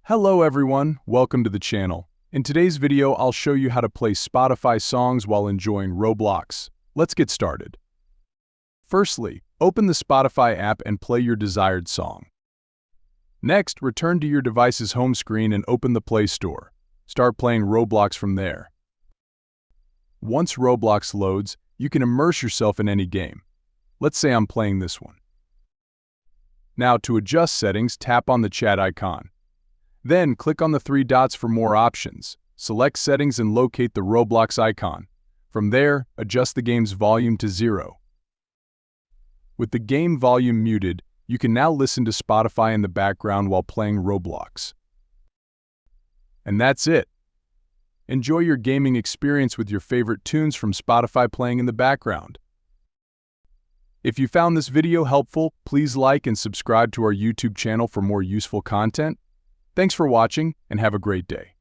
Hello everyone, welcome to the channel. In today's video, I'll show you how to play Spotify songs while enjoying Roblox. Let's get started. Firstly, open the Spotify app and play your desired song. Next, return to your device's home screen and open the Play Store. Start playing Roblox from there. Once Roblox loads, you can immerse yourself in any game. Let's say I'm playing this one. Now, to adjust settings, tap on the chat icon. Then, click on the three dots for more options. Select Settings and locate the Roblox icon. From there, adjust the game's volume to 0. With the game volume muted, you can now listen to Spotify in the background while playing Roblox. And that's it. Enjoy your gaming experience with your favorite tunes from Spotify playing in the background. If you found this video helpful, please like and subscribe to our YouTube channel for more useful content. Thanks for watching and have a great day.